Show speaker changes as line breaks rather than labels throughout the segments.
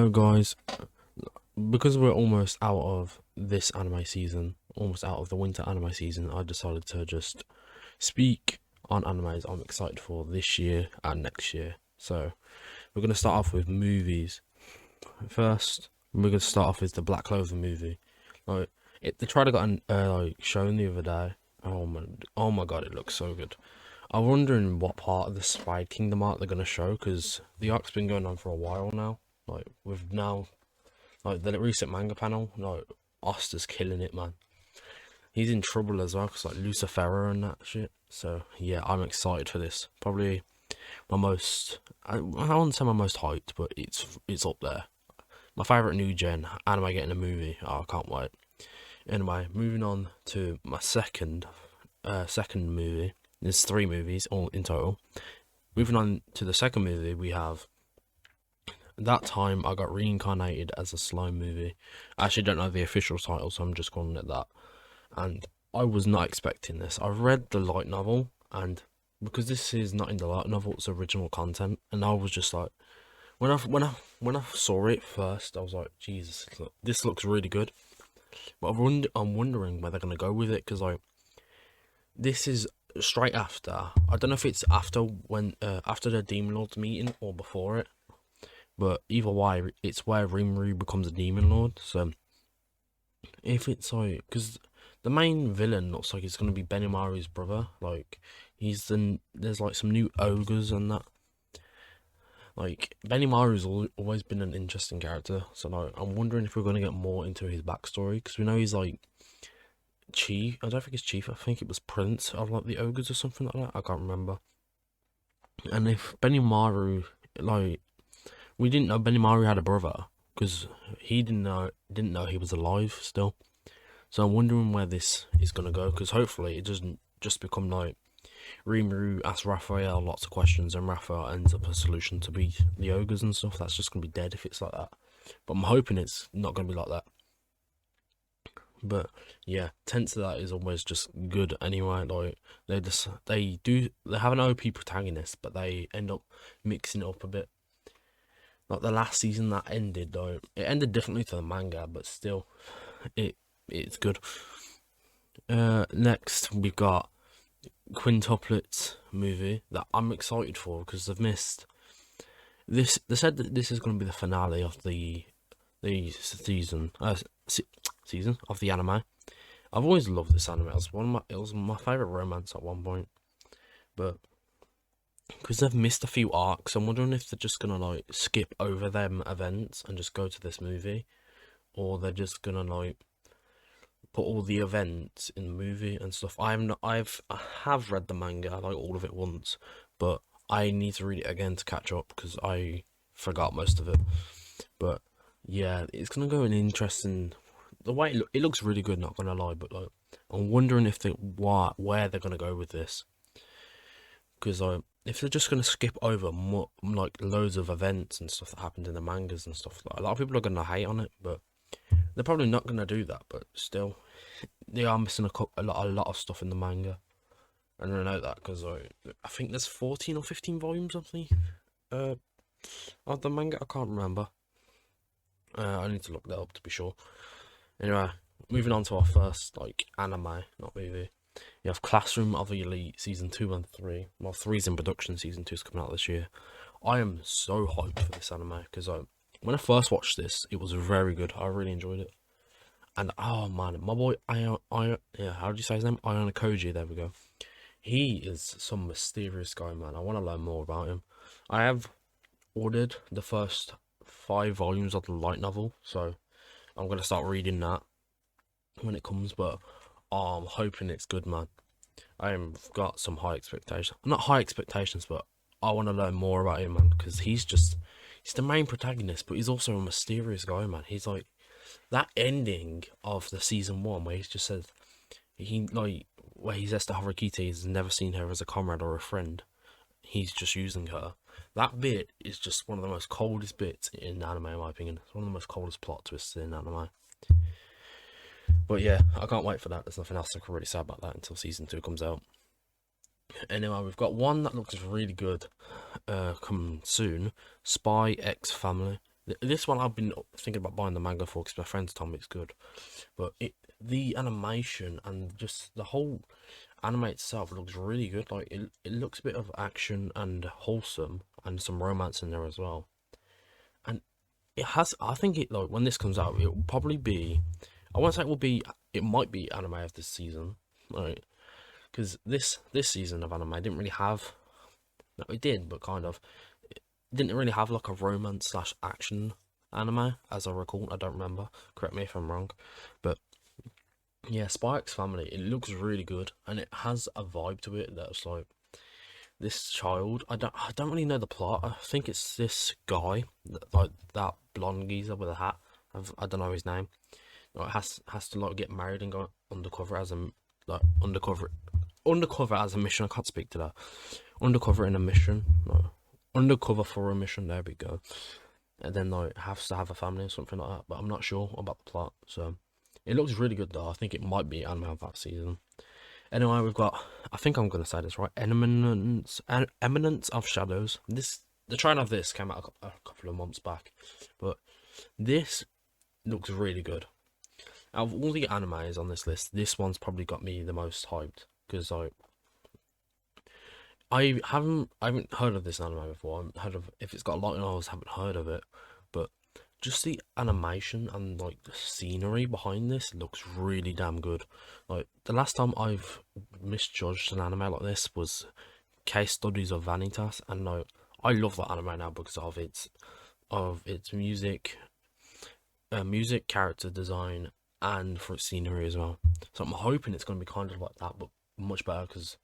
So guys, because we're almost out of this anime season, almost out of the winter anime season, I decided to just speak on animes I'm excited for this year and next year. So we're going to start off with movies. First, we're going to start off with the Black Clover movie. They tried to get an shown the other day. Oh my god, it looks so good. I'm wondering what part of the Spider Kingdom arc they're going to show, because the arc's been going on for a while now. The recent manga panel, Oster's killing it, man. He's in trouble as well, because Lucifer and that shit. So yeah, I'm excited for this. Probably my most, I wouldn't say my most hyped, but it's up there. My favourite new gen anime getting a movie. Oh, I can't wait. Anyway, moving on to my second movie. There's 3 movies all in total. Moving on to the second movie, we have That Time I Got Reincarnated as a Slime movie. I actually don't know the official title, so I'm just calling it that. And I was not expecting this. I read the light novel, and because this is not in the light novel, it's original content, and I was just like, when I saw it first, I was like, Jesus, this looks really good. But I'm wondering where they're gonna go with it, because this is straight after. I don't know if it's after after the Demon Lords meeting or before it, but either way, it's where Rimuru becomes a Demon Lord. So if it's because the main villain looks like it's gonna be Benimaru's brother. There's some new ogres and that. Benimaru's always been an interesting character, so I'm wondering if we're gonna get more into his backstory, because we know he's chief. I don't think it's chief. I think it was prince of the ogres or something like that. I can't remember. And if Benimaru, we didn't know Benimaru had a brother, because he didn't know he was alive still. So I'm wondering where this is gonna go, because hopefully it doesn't just become Rimuru asks Raphael lots of questions and Raphael ends up a solution to beat the ogres and stuff. That's just gonna be dead if it's like that. But I'm hoping it's not gonna be like that. But yeah, tense of that is always just good anyway. They have an OP protagonist, but they end up mixing it up a bit. Like the last season that ended, though, it ended differently to the manga, but still, it's good. Next we got Quintuplets Movie that I'm excited for, because they've missed this. They said that this is going to be the finale of the season of the anime. I've always loved this anime. It was my favorite romance at one point, but because they've missed a few arcs, I'm wondering if they're just gonna skip over them events and just go to this movie, or they're just gonna put all the events in the movie and stuff. I have read the manga, all of it once, but I need to read it again to catch up, because I forgot most of it. But yeah, it's gonna go an interesting. The way it looks really good, not gonna lie, but I'm wondering if where they're gonna go with this, because if they're just gonna skip over more, loads of events and stuff that happened in the mangas and stuff, a lot of people are gonna hate on it, but they're probably not gonna do that. But still, they are missing a lot of stuff in the manga, and I know that because I think there's 14 or 15 volumes of the manga. I can't remember. I need to look that up to be sure. Anyway, moving on to our first anime, not movie. You have Classroom of the Elite season 2 and 3. Well, 3's in production. Season 2's coming out this year. I am so hyped for this anime, because when I first watched this, it was very good. I really enjoyed it. And oh man, my boy how do you say his name? Koji. There we go. He is some mysterious guy, man. I want to learn more about him. I have ordered the first 5 volumes of the light novel, so I'm gonna start reading that when it comes. But I'm hoping it's good, man. I've got some high expectations. Not high expectations, but I want to learn more about him, man, because he's the main protagonist, but he's also a mysterious guy, man. He's that ending of the season 1 where he's just said where he says to Haruki he's never seen her as a comrade or a friend. He's just using her. That bit is just one of the most coldest bits in anime, in my opinion. It's one of the most coldest plot twists in anime. But yeah, I can't wait for that. There's nothing else I can really say about that until season 2 comes out. Anyway, we've got one that looks really good coming soon. Spy X Family. This one I've been thinking about buying the manga for because my friends told me it's good. But the animation and just the whole anime itself looks really good. Like it looks a bit of action and wholesome and some romance in there as well. And it has. I think it like when this comes out, it will probably be. I won't say it will be. It might be anime of this season, right? Because this season of anime didn't really have. No, it did, but kind of. It didn't really have like a romance slash action anime, as I recall. I don't remember. Correct me if I'm wrong, but yeah, Spy X Family. It looks really good, and it has a vibe to it that's like this child. I don't really know the plot. I think it's this guy, like that blonde geezer with a hat. I don't know his name. Like, has to like get married and go undercover as a like undercover as a mission. I can't speak to that. Undercover in a mission. No, undercover for a mission. There we go. And then like has to have a family or something like that. But I'm not sure about the plot. So it looks really good though. I think it might be anime of that season. Anyway, we've got. I think I'm gonna say this right. Eminence of Shadows. The trailer of this came out a couple of months back, but this looks really good. Out of all the animes on this list, this one's probably got me the most hyped because like I haven't heard of this anime before. I haven't heard of if it's got a lot of novels, haven't heard of it, but just the animation and like the scenery behind this looks really damn good. Like the last time I've misjudged an anime like this was Case Studies of Vanitas, and like I love that anime now because of its music, character design, and for its scenery as well. So I'm hoping it's going to be kind of like that, but much better because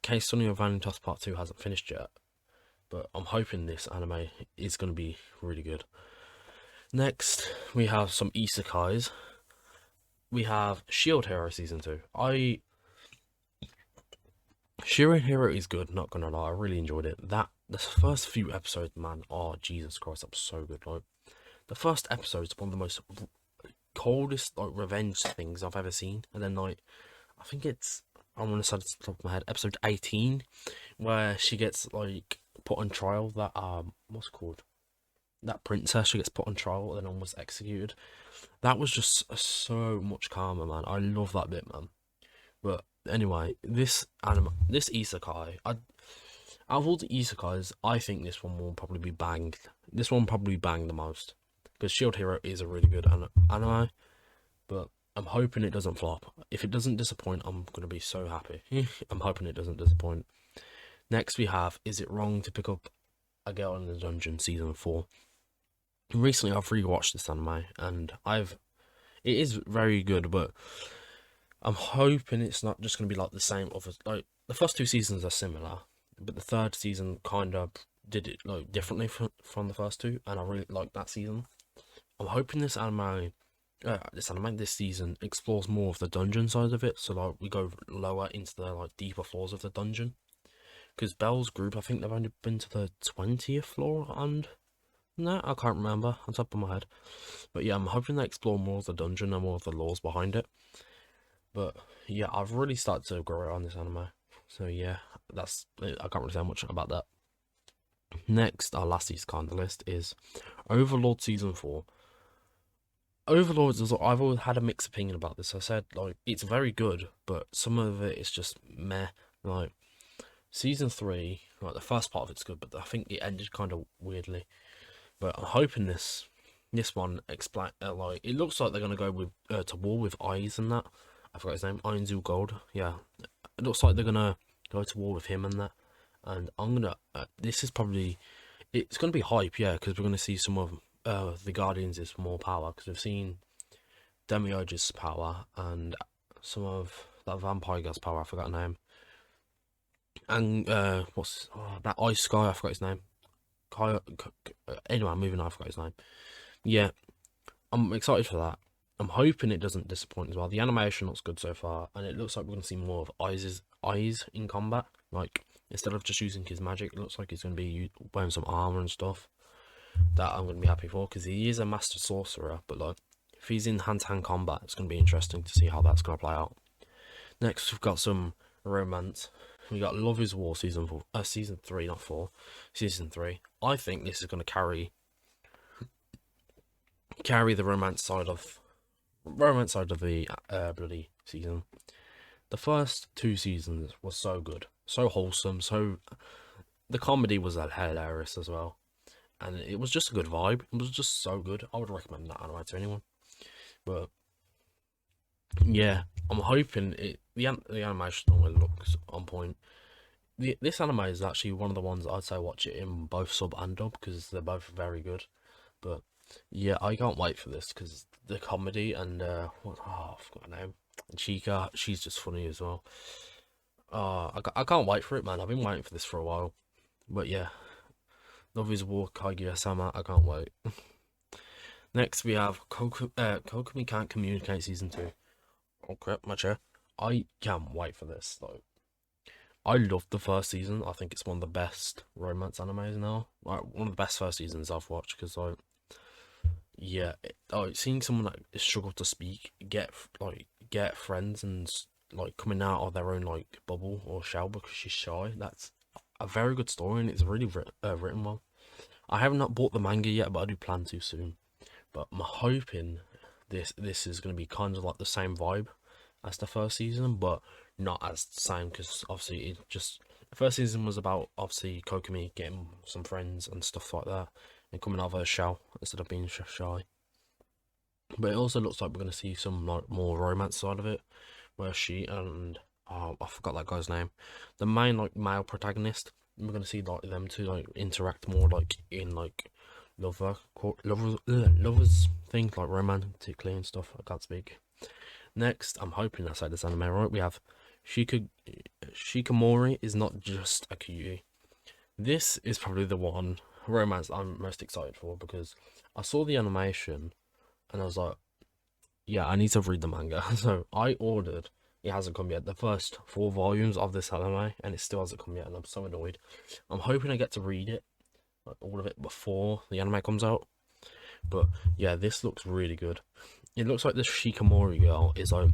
Case Study of Vanitas Part 2 hasn't finished yet. But I'm hoping this anime is going to be really good. Next, we have some isekais. We have Shield Hero Season 2. Shield Hero is good, not gonna lie, I really enjoyed it. The first few episodes, man, oh Jesus Christ, that was so good. Like the first episode is one of the most coldest like revenge things I've ever seen. And then like I think it's I'm gonna say it's the top of my head, episode 18, where she gets like put on trial. That what's it called? That princess, she gets put on trial and almost executed. That was just so much calmer, man. I love that bit, man. But anyway, this isekai, out of all the isekais, I think this one will probably be banged. This one probably banged the most because Shield Hero is a really good anime. But I'm hoping it doesn't flop. If it doesn't disappoint, I'm gonna be so happy. I'm hoping it doesn't disappoint. Next, we have Is It Wrong to Pick Up a Girl in the Dungeon Season 4. Recently, I've rewatched this anime, and it is very good, but I'm hoping it's not just going to be like the same. Like the first two seasons are similar, but the third season kind of did it like differently from the first two, and I really like that season. I'm hoping this season explores more of the dungeon side of it, so like we go lower into the like deeper floors of the dungeon. Because Belle's group, I think they've only been to the 20th floor, and no, I can't remember on top of my head. But yeah, I'm hoping they explore more of the dungeon and more of the laws behind it. But yeah, I've really started to grow on this anime. So yeah, I can't really say much about that. Next, our last isekai on the list is Overlord Season 4. Overlords I've always had a mixed opinion about this. I said like it's very good, but some of it is just meh. Like Season 3, like the first part of it's good, but I think it ended kind of weirdly. But I'm hoping this one explain like it looks like they're gonna go with to war with Eyes and that. I forgot his name, Einzu Gold. Yeah, it looks like they're gonna go to war with him and that. And I'm gonna this is probably it's gonna be hype, yeah, because we're gonna see some of the Guardians is more power because we've seen Demiurge's power and some of that vampire guy's power. I forgot his name. And that ice guy? I forgot his name. Anyway, moving on. I forgot his name. Yeah, I'm excited for that. I'm hoping it doesn't disappoint as well. The animation looks good so far, and it looks like we're going to see more of eyes in combat. Like instead of just using his magic, it looks like he's going to be wearing some armor and stuff. That I'm going to be happy for because he is a master sorcerer. But like, if he's in hand-to-hand combat, it's going to be interesting to see how that's going to play out. Next, we've got some romance. We got Love Is War season 3, not 4. Season 3. I think this is going to carry carry the romance side of the bloody season. The first 2 seasons were so good, so wholesome, so the comedy was hilarious as well, and it was just a good vibe. It was just so good. I would recommend that anime to anyone. But yeah, I'm hoping the animation always looks on point. This anime is actually one of the ones I'd say watch it in both sub and dub because they're both very good. But yeah, I can't wait for this because the comedy and I forgot her name. And Chica, she's just funny as well. I can't wait for it, man. I've been waiting for this for a while. But yeah, Love is War, Kaguya-sama, I can't wait. Next, we have Kokumi Can't Communicate Season 2. Oh crap, my chair. I can't wait for this, though. I loved the first season. I think it's one of the best romance animes now. Like, one of the best first seasons I've watched, because, like, yeah, seeing someone that struggle to speak, get friends and, like, coming out of their own, like, bubble or shell because she's shy, that's a very good story, and it's really written well. I have not bought the manga yet, but I do plan to soon. But I'm hoping this is going to be kind of like the same vibe as the first season, but not as the same, because obviously the first season was about obviously Kokumi getting some friends and stuff like that, and coming out of her shell instead of being shy. But it also looks like we're going to see some like more romance side of it, where she and I forgot that guy's name, the main like male protagonist. We're going to see like them two like interact more like in like lovers things, like romantically and stuff. I can't speak. Next, I'm hoping I say this anime right. We have Shikamori is not just a cutie. This is probably the one romance I'm most excited for, because I saw the animation and I was like, yeah, I need to read the manga. So I ordered. It hasn't come yet. The first 4 volumes of this anime, and it still hasn't come yet, and I'm so annoyed. I'm hoping I get to read it, like all of it, before the anime comes out. But yeah, this looks really good. It looks like this Shikamori girl is like,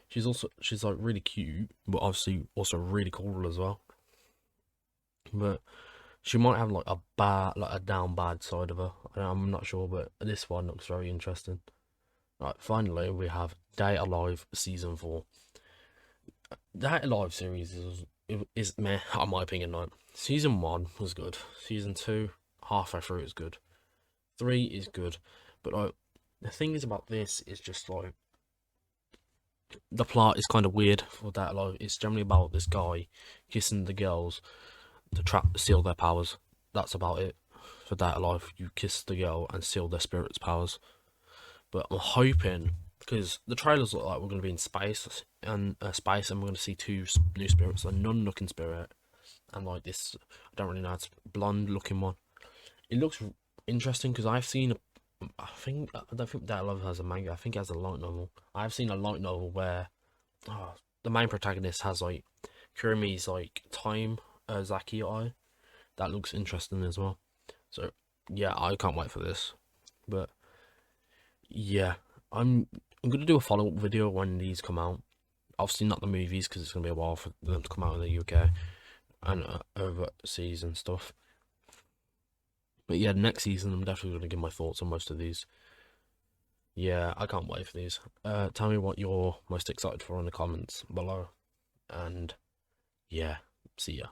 she's like really cute, but obviously also really cool as well. But she might have like a down bad side of her. I'm not sure, but this one looks very interesting. Right, finally we have Day Alive Season 4. Day Alive series is meh, in my opinion. Like, Season 1 was good. Season 2, halfway through, is good. 3 is good, but like, the thing is about this is just like the plot is kind of weird for that. Like, it's generally about this guy kissing the girls to steal their powers. That's about it. For that life, you kiss the girl and steal their spirit's powers. But I'm hoping, because the trailers look like we're going to be in space, and we're going to see 2 new spirits, a nun-looking spirit, and like this, I don't really know, it's blonde-looking one. It looks interesting because I've seen I don't think that Love has a manga. I think it has a light novel. I've seen a light novel where the main protagonist has like Kurumi's like time Zaki eye. That looks interesting as well. So yeah, I can't wait for this. But yeah, I'm gonna do a follow-up video when these come out. Obviously not the movies, because it's gonna be a while for them to come out in the UK and overseas and stuff. But yeah, next season I'm definitely gonna give my thoughts on most of these. Yeah, I can't wait for these. Tell me what you're most excited for in the comments below. And yeah, see ya.